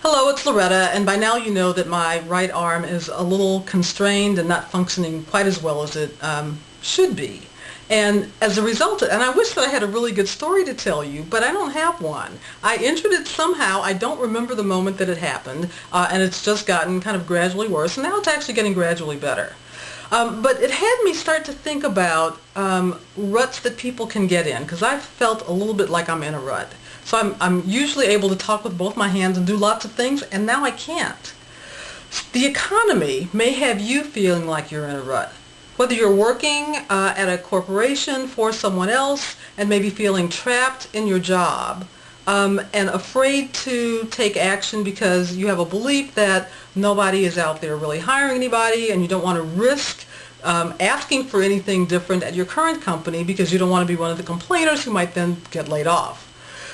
Hello, it's Loretta, and by now you know that my right arm is a little constrained and not functioning quite as well as it should be. And as a result, and I wish that I had a really good story to tell you, but I don't have one. I injured it somehow. I don't remember the moment that it happened, and it's just gotten kind of gradually worse, and now it's actually getting gradually better. But it had me start to think about ruts that people can get in, because I felt a little bit like I'm in a rut. So I'm usually able to talk with both my hands and do lots of things, and now I can't. The economy may have you feeling like you're in a rut. Whether you're working at a corporation for someone else and maybe feeling trapped in your job and afraid to take action because you have a belief that nobody is out there really hiring anybody and you don't want to risk asking for anything different at your current company because you don't want to be one of the complainers who might then get laid off.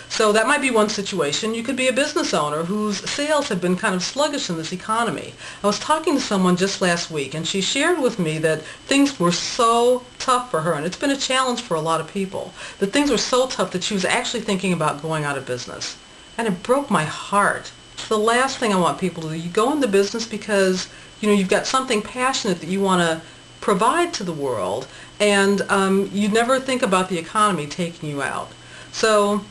So that might be one situation. You could be a business owner whose sales have been kind of sluggish in this economy. I was talking to someone just last week, and she shared with me that things were so tough for her, and it's been a challenge for a lot of people, that things were so tough that she was actually thinking about going out of business. And it broke my heart. It's the last thing I want people to do. You go into business because you've got something passionate that you want to provide to the world, and you never think about the economy taking you out. So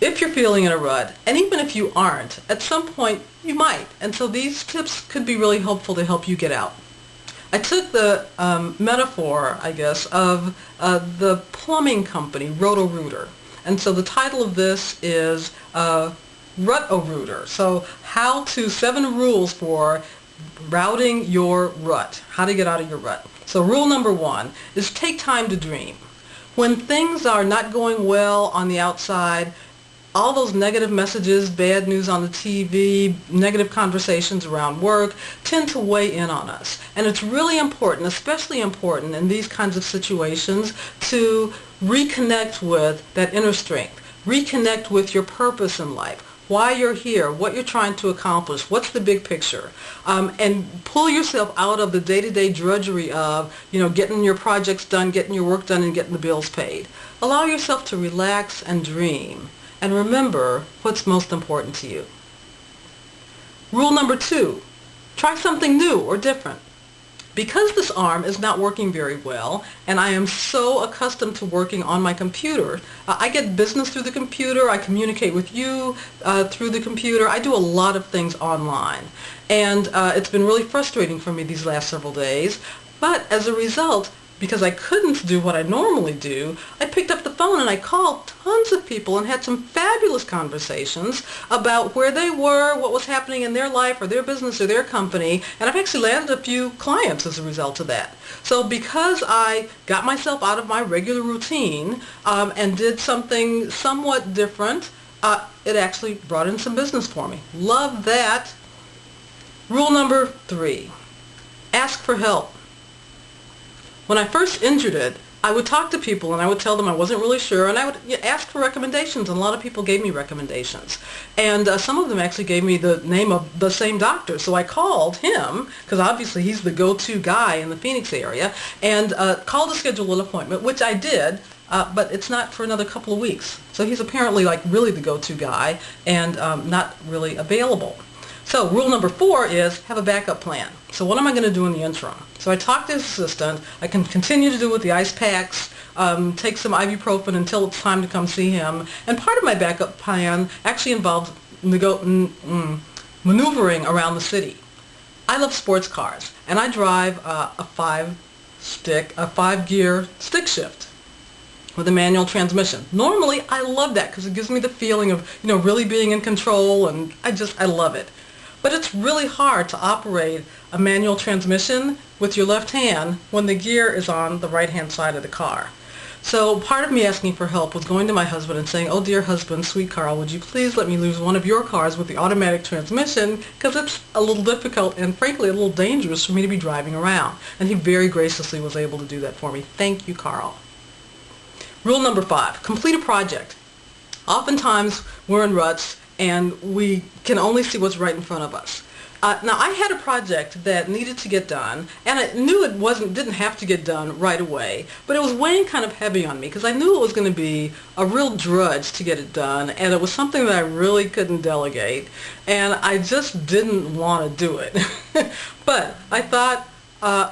if you're feeling in a rut, and even if you aren't, at some point you might. And so these tips could be really helpful to help you get out. I took the metaphor, I guess, of the plumbing company, Roto-Rooter. And so the title of this is Rut-O-Rooter. So 7 rules for routing your rut, how to get out of your rut. So rule number 1 is take time to dream. When things are not going well on the outside, all those negative messages, bad news on the TV, negative conversations around work tend to weigh in on us. And it's really important, especially important in these kinds of situations, to reconnect with that inner strength. Reconnect with your purpose in life, why you're here, what you're trying to accomplish, what's the big picture, and pull yourself out of the day-to-day drudgery of, getting your projects done, getting your work done, and getting the bills paid. Allow yourself to relax and dream. And remember what's most important to you. Rule number 2, try something new or different. Because this arm is not working very well, and I am so accustomed to working on my computer, I get business through the computer, I communicate with you through the computer, I do a lot of things online. And it's been really frustrating for me these last several days, but as a result, because I couldn't do what I normally do, I picked up the phone and I called tons of people and had some fabulous conversations about where they were, what was happening in their life or their business or their company, and I've actually landed a few clients as a result of that. So because I got myself out of my regular routine and did something somewhat different, it actually brought in some business for me. Love that. Rule number 3, ask for help. When I first injured it, I would talk to people and I would tell them I wasn't really sure, and I would ask for recommendations, and a lot of people gave me recommendations. And some of them actually gave me the name of the same doctor. So I called him, because obviously he's the go-to guy in the Phoenix area, and called to schedule an appointment, which I did, but it's not for another couple of weeks. So he's apparently really the go-to guy and not really available. So rule number 4 is have a backup plan. So what am I going to do in the interim? So I talked to his assistant. I can continue to do with the ice packs, take some ibuprofen until it's time to come see him. And part of my backup plan actually involves maneuvering around the city. I love sports cars, and I drive a 5-gear stick shift with a manual transmission. Normally, I love that because it gives me the feeling of, really being in control, and I love it. But it's really hard to operate a manual transmission with your left hand when the gear is on the right-hand side of the car. So part of me asking for help was going to my husband and saying, "Oh, dear husband, sweet Carl, would you please let me use one of your cars with the automatic transmission, because it's a little difficult and frankly a little dangerous for me to be driving around." And he very graciously was able to do that for me. Thank you, Carl. Rule number 5, complete a project. Oftentimes we're in ruts and we can only see what's right in front of us. Now I had a project that needed to get done, and I knew didn't have to get done right away, but it was weighing kind of heavy on me because I knew it was going to be a real drudge to get it done, and it was something that I really couldn't delegate, and I just didn't want to do it. But I thought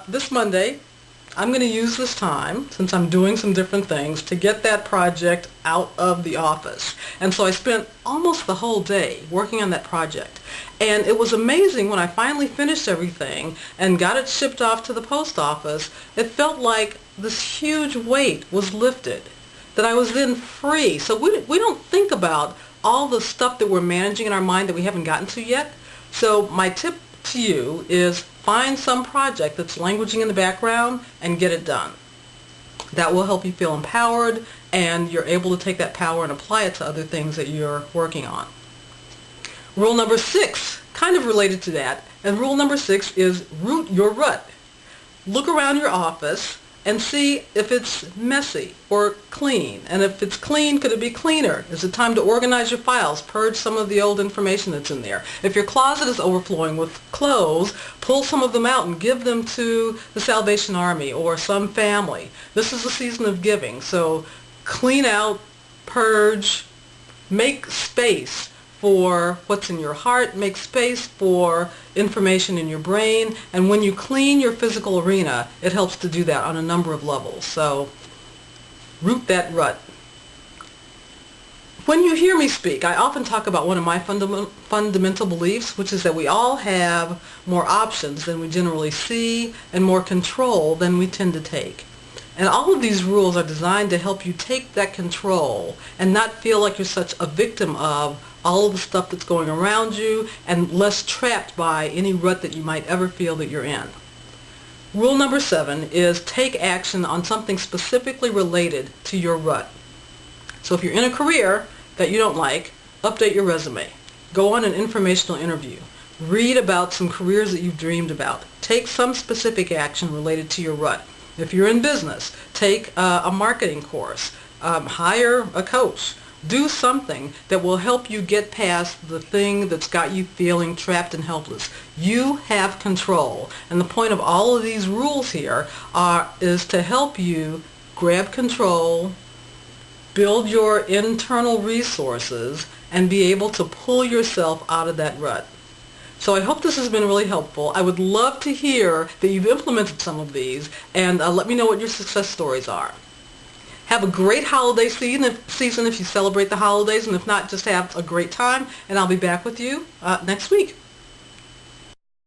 this Monday I'm going to use this time, since I'm doing some different things, to get that project out of the office. And so I spent almost the whole day working on that project. And it was amazing when I finally finished everything and got it shipped off to the post office. It felt like this huge weight was lifted, that I was then free. So we don't think about all the stuff that we're managing in our mind that we haven't gotten to yet. So my tip to you is find some project that's languaging in the background and get it done. That will help you feel empowered, and you're able to take that power and apply it to other things that you're working on. Rule number 6, kind of related to that, and rule number 6 is root your rut. Look around your office and see if it's messy or clean. And if it's clean, could it be cleaner? Is it time to organize your files, purge some of the old information that's in there? If your closet is overflowing with clothes, pull some of them out and give them to the Salvation Army or some family. This is a season of giving, so clean out, purge, make space for what's in your heart, make space for information in your brain, and when you clean your physical arena, it helps to do that on a number of levels. So root that rut. When you hear me speak, I often talk about one of my fundamental beliefs, which is that we all have more options than we generally see and more control than we tend to take. And all of these rules are designed to help you take that control and not feel like you're such a victim of all of the stuff that's going around you, and less trapped by any rut that you might ever feel that you're in. Rule number 7 is take action on something specifically related to your rut. So if you're in a career that you don't like, update your resume. Go on an informational interview. Read about some careers that you've dreamed about. Take some specific action related to your rut. If you're in business, take a marketing course. Hire a coach. Do something that will help you get past the thing that's got you feeling trapped and helpless. You have control. And the point of all of these rules here is to help you grab control, build your internal resources, and be able to pull yourself out of that rut. So I hope this has been really helpful. I would love to hear that you've implemented some of these, and let me know what your success stories are. Have a great holiday season if you celebrate the holidays, and if not, just have a great time, and I'll be back with you next week.